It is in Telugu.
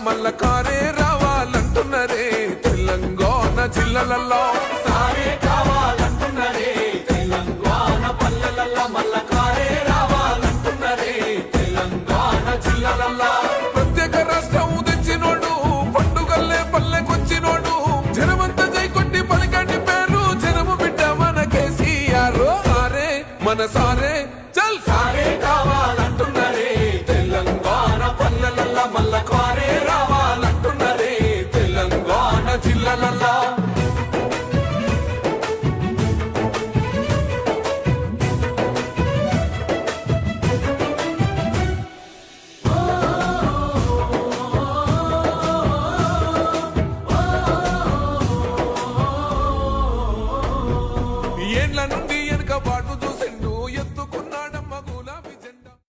మల్ల కారే రావాలంటున్నరే తెలంగాణ జిల్లాలలో సారే కావాలంటున్నరే తెలంగాణ పల్లెలల్లా మల్ల కారే రావాలంటున్నరే తెలంగాణ జిల్లాలల్లా ప్రత్యేక రాష్ట్రం తెచ్చినోడు పండుగల్లే పల్లెకొచ్చినోడు జనమంతా జై కొట్టి పలికండి పేరు జనము బిడ్డ మన కేసీఆర్ సారే మన సారే చల్ సారే కావాలంటున్నరే తెలంగాణ పల్లెలల్లా మల్ల కారే రావాలంటున్నరే తెలంగాణ జిల్లాలల్లా ఏండ్ల నుండి వెనుక బాటు చూసి